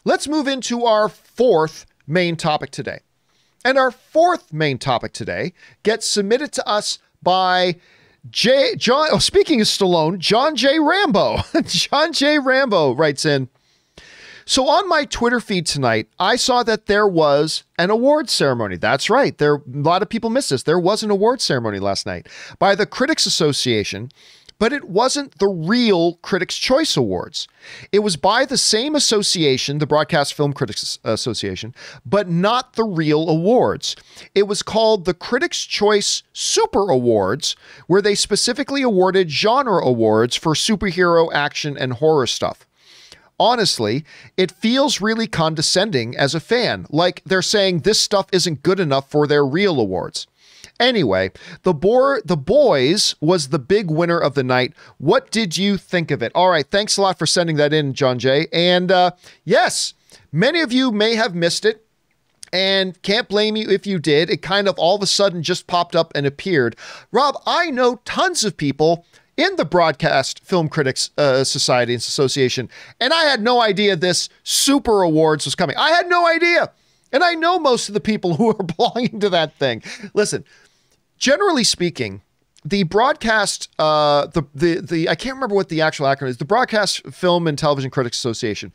Let's move into our fourth main topic today. And our fourth main topic today gets submitted to us by speaking of Stallone, John J. Rambo. John J. Rambo writes in, so on my Twitter feed tonight, I saw that there was an award ceremony. That's right. A lot of people missed this. There was an award ceremony last night by the Critics Association, but it wasn't the real Critics' Choice Awards. It was by the same association, the Broadcast Film Critics Association, but not the real awards. It was called the Critics' Choice Super Awards, where they specifically awarded genre awards for superhero, action, and horror stuff. Honestly, it feels really condescending as a fan, like they're saying this stuff isn't good enough for their real awards. Anyway, The Boys was the big winner of the night. What did you think of it? All right, thanks a lot for sending that in, John Jay. And yes, many of you may have missed it, and can't blame you if you did. It kind of all of a sudden just popped up and appeared. Rob, I know tons of people in the Broadcast Film Critics Society and Association, and I had no idea this Super Awards was coming. I had no idea. And I know most of the people who are belonging to that thing. Listen, generally speaking, the broadcast, I can't remember what the actual acronym is, the Broadcast Film and Television Critics Association,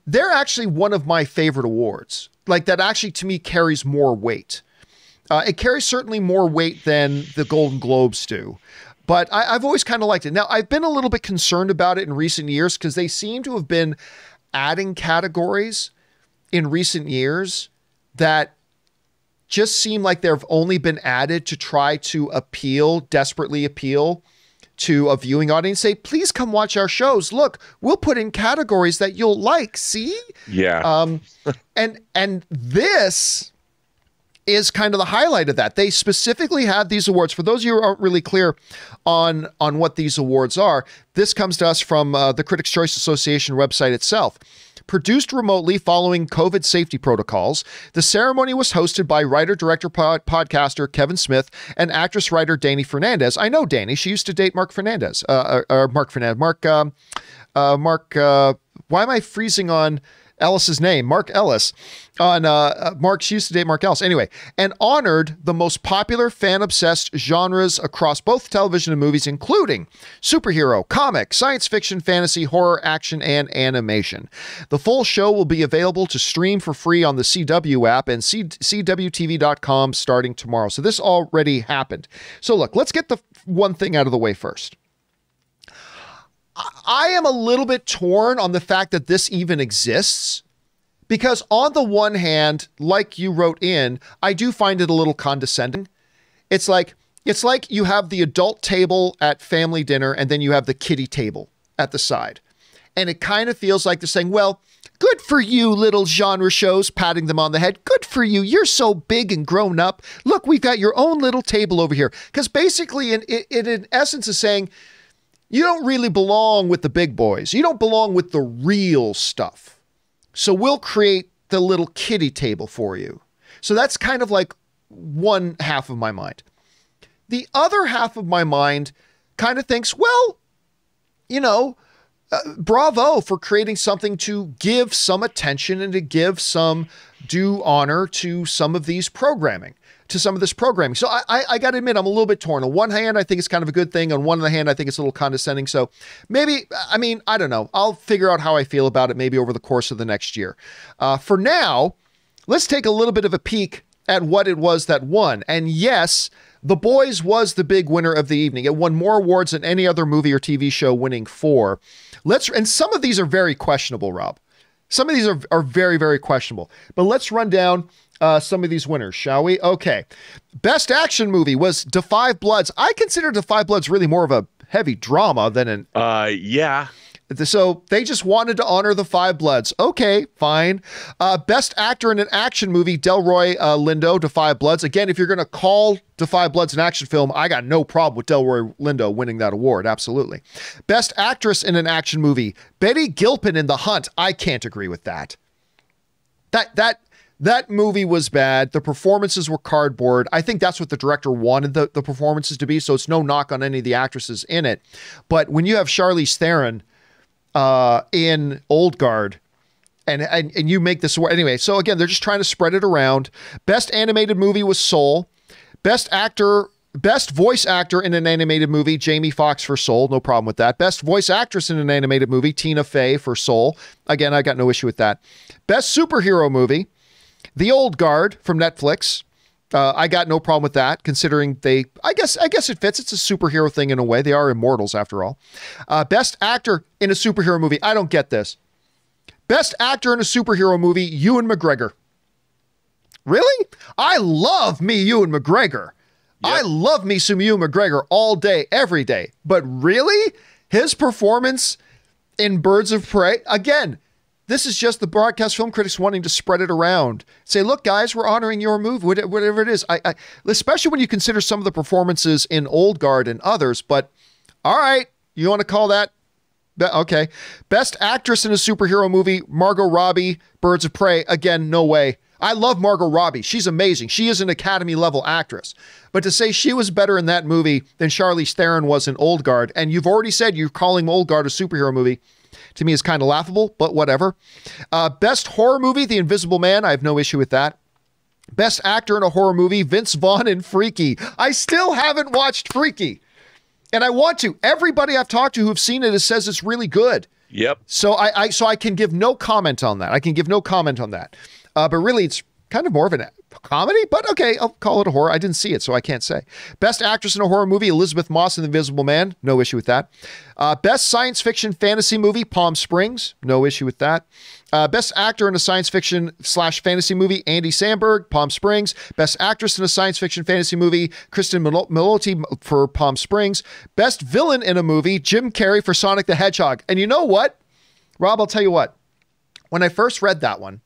they're actually one of my favorite awards. Like, that actually, to me, carries more weight. It carries certainly more weight than the Golden Globes do. But I've always kind of liked it. Now, I've been a little bit concerned about it in recent years because they seem to have been adding categories in recent years that just seem like they've only been added to try to desperately appeal to a viewing audience. Say, please come watch our shows. Look, we'll put in categories that you'll like. See? Yeah. And this is kind of the highlight of that. They specifically have these awards. For those of you who aren't really clear on what these awards are, this comes to us from the Critics' Choice Association website itself. Produced remotely following COVID safety protocols, the ceremony was hosted by writer-director podcaster Kevin Smith and actress-writer Dani Fernandez. I know Dani. She used to date Mark Fernandez. Mark Fernandez. Why am I freezing on Ellis's name? Mark Ellis. She used to date Mark Ellis. Anyway, and honored the most popular fan-obsessed genres across both television and movies, including superhero, comic, science fiction, fantasy, horror, action, and animation. The full show will be available to stream for free on the CW app and CWTV.com starting tomorrow. So this already happened. So look, let's get the one thing out of the way first. I am a little bit torn on the fact that this even exists, because on the one hand, like you wrote in, I do find it a little condescending. It's like you have the adult table at family dinner and then you have the kiddie table at the side. And it kind of feels like they're saying, well, good for you, little genre shows, patting them on the head. Good for you. You're so big and grown up. Look, we've got your own little table over here. Because basically, in essence, is saying, you don't really belong with the big boys. You don't belong with the real stuff. So we'll create the little kiddie table for you. So that's kind of like one half of my mind. The other half of my mind kind of thinks, well, bravo for creating something to give some attention and to give some due honor to some of these programming. So I got to admit, I'm a little bit torn. On one hand, I think it's kind of a good thing. On one hand, I think it's a little condescending. So maybe, I don't know. I'll figure out how I feel about it maybe over the course of the next year. For now, let's take a little bit of a peek at what it was that won. And yes, The Boys was the big winner of the evening. It won more awards than any other movie or TV show, winning 4. And some of these are very questionable, Rob. Some of these are very, very questionable. But let's run down some of these winners, shall we? Okay. Best action movie was Da 5 Bloods. I consider Da 5 Bloods really more of a heavy drama than an... Yeah. So they just wanted to honor the 5 Bloods. Okay, fine. Best actor in an action movie, Delroy Lindo, Da 5 Bloods. Again, if you're going to call Da 5 Bloods an action film, I got no problem with Delroy Lindo winning that award. Absolutely. Best actress in an action movie, Betty Gilpin in The Hunt. I can't agree with that. That movie was bad. The performances were cardboard. I think that's what the director wanted the performances to be, so it's no knock on any of the actresses in it. But when you have Charlize Theron in Old Guard, And you make this award. Anyway, so again, they're just trying to spread it around. Best animated movie was Soul. Best voice actor in an animated movie, Jamie Foxx for Soul. No problem with that. Best voice actress in an animated movie, Tina Fey for Soul. Again, I got no issue with that. Best superhero movie, The Old Guard from Netflix. I got no problem with that, considering I guess it fits. It's a superhero thing in a way. They are immortals after all. Best actor in a superhero movie. I don't get this. Best actor in a superhero movie, Ewan McGregor. Really? I love me Ewan McGregor. Yep. I love me some Ewan McGregor all day, every day. But really? His performance in Birds of Prey? Again, this is just the broadcast film critics wanting to spread it around. Say, look, guys, we're honoring your movie, whatever it is. I especially when you consider some of the performances in Old Guard and others. But all right, you want to call that? Okay. Best actress in a superhero movie, Margot Robbie, Birds of Prey. Again, no way. I love Margot Robbie. She's amazing. She is an Academy level actress. But to say she was better in that movie than Charlize Theron was in Old Guard, and you've already said you're calling Old Guard a superhero movie, to me is kind of laughable, but whatever. Best horror movie, The Invisible Man. I have no issue with that. Best actor in a horror movie, Vince Vaughn in Freaky. I still haven't watched Freaky. And I want to. Everybody I've talked to who've seen it says it's really good. Yep. So I can give no comment on that. But really, it's kind of more of a comedy, but okay, I'll call it a horror. I didn't see it, so I can't say. Best actress in a horror movie, Elizabeth Moss in The Invisible Man. No issue with that. Best science fiction fantasy movie, Palm Springs. No issue with that. Best actor in a science fiction / fantasy movie, Andy Samberg, Palm Springs. Best actress in a science fiction fantasy movie, Kristen Milioti for Palm Springs. Best villain in a movie, Jim Carrey for Sonic the Hedgehog. And you know what, Rob, I'll tell you what. When I first read that one,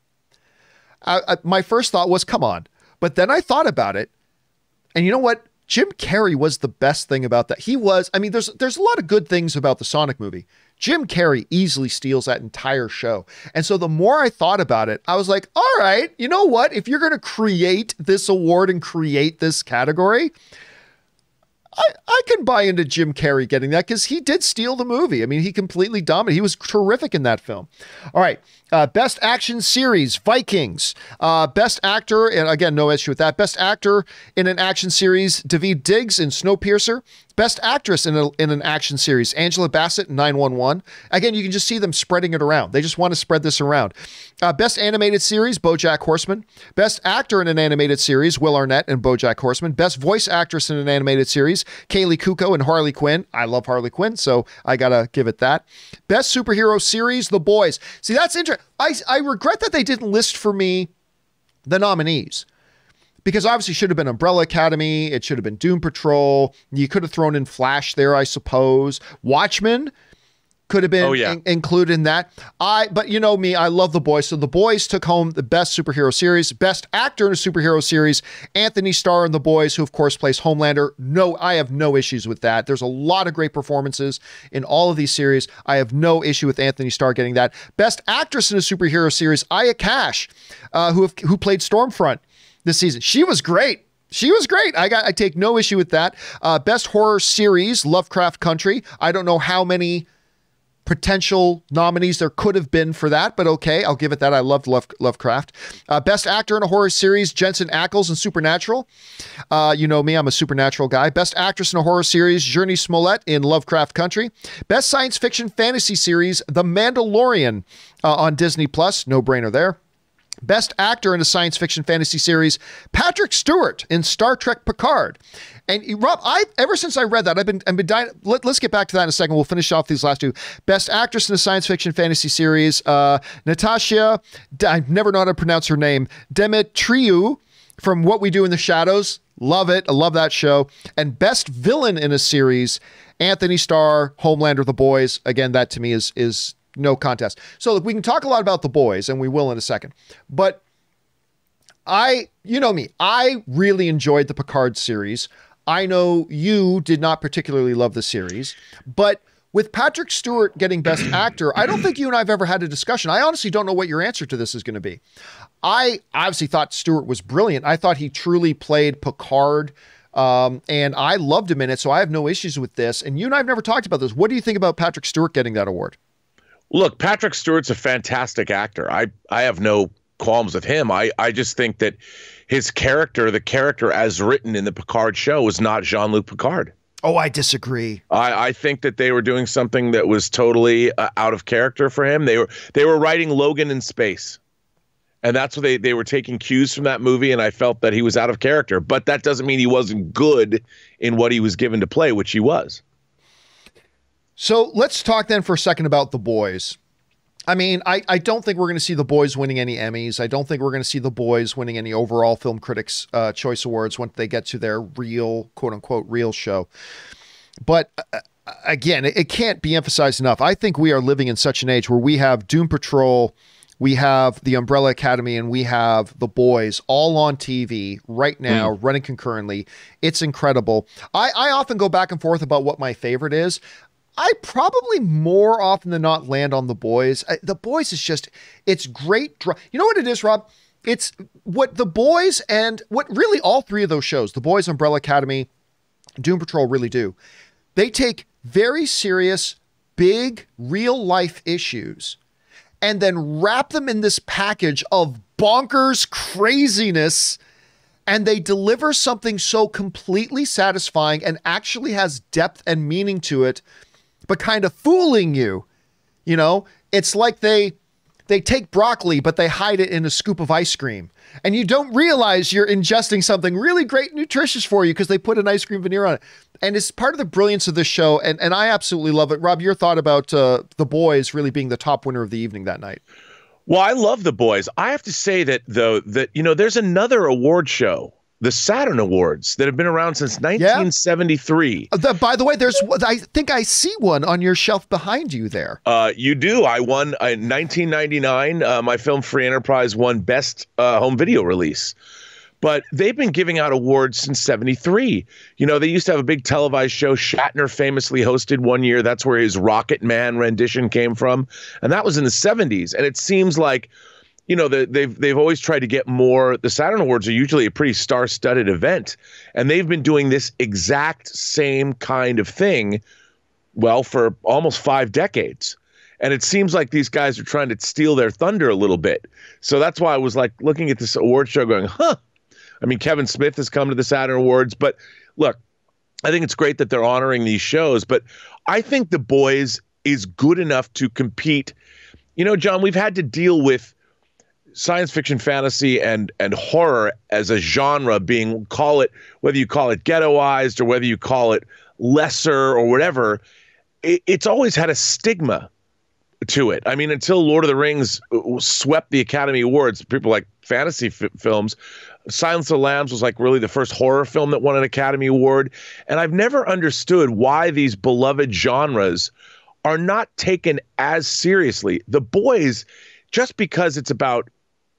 my first thought was, come on. But then I thought about it, and you know what? Jim Carrey was the best thing about that. He was, I mean, there's a lot of good things about the Sonic movie. Jim Carrey easily steals that entire show. And so the more I thought about it, I was like, all right, you know what? If you're going to create this award and create this category, I can buy into Jim Carrey getting that, because he did steal the movie. I mean, he completely dominated. He was terrific in that film. All right. Best action series, Vikings. Best actor, and again, no issue with that. Best actor in an action series, Daveed Diggs in Snowpiercer. Best actress in an action series, Angela Bassett in 911. Again, you can just see them spreading it around. They just want to spread this around. Best animated series, BoJack Horseman. Best actor in an animated series, Will Arnett in BoJack Horseman. Best voice actress in an animated series, Kaylee Kuko in Harley Quinn. I love Harley Quinn, so I gotta give it that. Best superhero series, The Boys. See, that's interesting. I regret that they didn't list for me the nominees, because obviously it should have been Umbrella Academy. It should have been Doom Patrol. You could have thrown in Flash there, I suppose. Watchmen could have been included in that. But you know me, I love The Boys. So The Boys took home the best superhero series. Best actor in a superhero series, Anthony Starr in The Boys, who of course plays Homelander. No, I have no issues with that. There's a lot of great performances in all of these series. I have no issue with Anthony Starr getting that. Best actress in a superhero series, Aya Cash, who played Stormfront this season. She was great. I take no issue with that. Best horror series, Lovecraft Country. I don't know how many potential nominees there could have been for that, but okay, I'll give it that. I loved Lovecraft. Best actor in a horror series, Jensen Ackles in Supernatural. You know me, I'm a Supernatural guy. Best actress in a horror series, Journey Smollett in Lovecraft Country. Best science fiction fantasy series, The Mandalorian on Disney Plus. No brainer there. Best actor in a science fiction fantasy series, Patrick Stewart in Star Trek Picard. And Rob, ever since I read that, I've been dying. Let's get back to that in a second. We'll finish off these last two. Best actress in a science fiction fantasy series, Natasha, I never know how to pronounce her name, Demetriou from What We Do in the Shadows. Love it. I love that show. And best villain in a series, Anthony Starr, Homelander, The Boys. Again, that to me is no contest. So look, we can talk a lot about The Boys, and we will in a second. But you know me, I really enjoyed the Picard series. I know you did not particularly love the series, but with Patrick Stewart getting Best Actor, I don't think you and I have ever had a discussion. I honestly don't know what your answer to this is going to be. I obviously thought Stewart was brilliant. I thought he truly played Picard, and I loved him in it, so I have no issues with this. And you and I have never talked about this. What do you think about Patrick Stewart getting that award? Look, Patrick Stewart's a fantastic actor. I have no qualms with him. I just think that his character, the character as written in the Picard show, was not Jean-Luc Picard. Oh, I disagree. I think that they were doing something that was totally out of character for him. They were writing Logan in space. And that's what they were taking cues from that movie, and I felt that he was out of character. But that doesn't mean he wasn't good in what he was given to play, which he was. So let's talk then for a second about The Boys. I mean, I don't think we're going to see The Boys winning any Emmys. I don't think we're going to see The Boys winning any overall Film Critics' Choice Awards when they get to their real, quote-unquote, real show. But again, it can't be emphasized enough. I think we are living in such an age where we have Doom Patrol, we have The Umbrella Academy, and we have The Boys all on TV right now, running concurrently. It's incredible. I often go back and forth about what my favorite is. I probably more often than not land on The Boys. The Boys is just, it's great. You know what it is, Rob? It's what The Boys and what really all three of those shows, The Boys, Umbrella Academy, Doom Patrol really do. They take very serious, big, real life issues and then wrap them in this package of bonkers craziness, and they deliver something so completely satisfying and actually has depth and meaning to it, but kind of fooling you. You know, it's like they take broccoli, but they hide it in a scoop of ice cream. And you don't realize you're ingesting something really great and nutritious for you because they put an ice cream veneer on it. And it's part of the brilliance of this show. And I absolutely love it. Rob, your thought about The Boys really being the top winner of the evening that night. Well, I love The Boys. I have to say that, though, that, you know, there's another award show, the Saturn Awards, that have been around since 1973. By the way, I think I see one on your shelf behind you there. You do. I won in 1999. My film Free Enterprise won Best Home Video Release. But they've been giving out awards since 73. You know, they used to have a big televised show. Shatner famously hosted one year. That's where his Rocket Man rendition came from. And that was in the 70s. And it seems like, you know, they've always tried to get more. The Saturn Awards are usually a pretty star-studded event, and they've been doing this exact same kind of thing, well, for almost 5 decades. And it seems like these guys are trying to steal their thunder a little bit. So that's why I was like looking at this award show going, I mean, Kevin Smith has come to the Saturn Awards, but look, I think it's great that they're honoring these shows, but I think The Boys is good enough to compete. You know, John, we've had to deal with science fiction, fantasy, and horror as a genre being, whether you call it ghettoized or whether you call it lesser or whatever, it's always had a stigma to it. I mean, until Lord of the Rings swept the Academy Awards, people like fantasy films, Silence of the Lambs was like really the first horror film that won an Academy Award. And I've never understood why these beloved genres are not taken as seriously. The Boys, just because it's about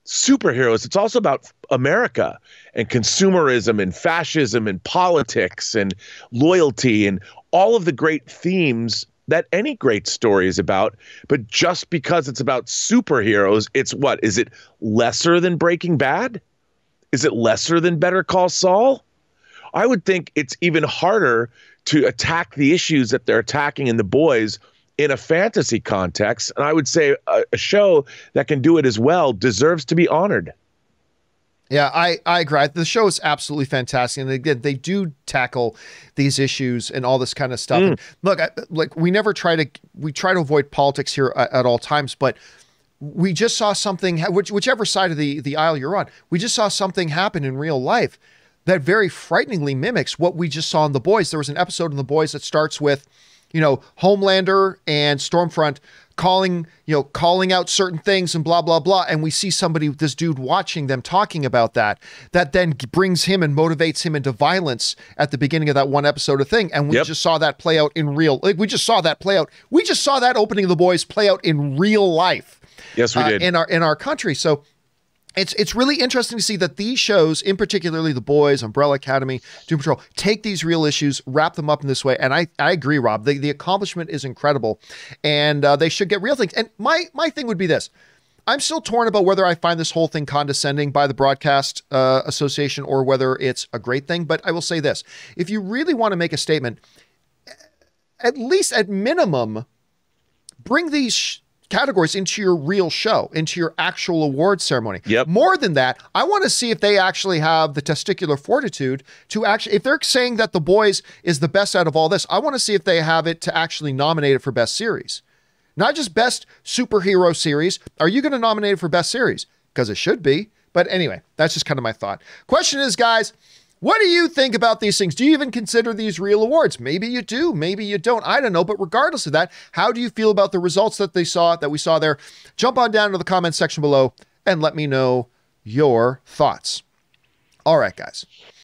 superheroes, it's also about America and consumerism and fascism and politics and loyalty and all of the great themes that any great story is about. But just because it's about superheroes, it's what? Is it lesser than Breaking Bad? Is it lesser than Better Call Saul? I would think it's even harder to attack the issues that they're attacking in The Boys in a fantasy context. And I would say a show that can do it as well deserves to be honored. Yeah, I agree. The show is absolutely fantastic. And again, they do tackle these issues and all this kind of stuff. And look, we try to avoid politics here at all times, but we just saw something, whichever side of the aisle you're on, we just saw something happen in real life that very frighteningly mimics what we just saw in The Boys. There was an episode in The Boys that starts with, you know, Homelander and Stormfront calling out certain things and blah, blah, blah. And we see this dude watching them talking about that then brings him and motivates him into violence at the beginning of that one episode of thing. And we just saw that play out in we just saw that play out. We just saw that opening of The Boys play out in real life. Yes, we did. In our country. So it's really interesting to see that these shows, in particularly The Boys, Umbrella Academy, Doom Patrol, take these real issues, wrap them up in this way. And I agree, Rob. The accomplishment is incredible, and they should get real things. And my thing would be this. I'm still torn about whether I find this whole thing condescending by the Broadcast Association or whether it's a great thing. But I will say this. If you really want to make a statement, at least at minimum, bring these categories into your real show, into your actual award ceremony. Yep. More than that, I want to see if they actually have the testicular fortitude to actually, if they're saying that The Boys is the best out of all this, I want to see if they have it to actually nominate it for best series. Not just best superhero series. Are you going to nominate it for best series? Because it should be. But anyway, that's just kind of my thought. Question is, guys, what do you think about these things? Do you even consider these real awards? Maybe you do, maybe you don't. I don't know. But regardless of that, how do you feel about the results that we saw there? Jump on down to the comments section below and let me know your thoughts. All right, guys.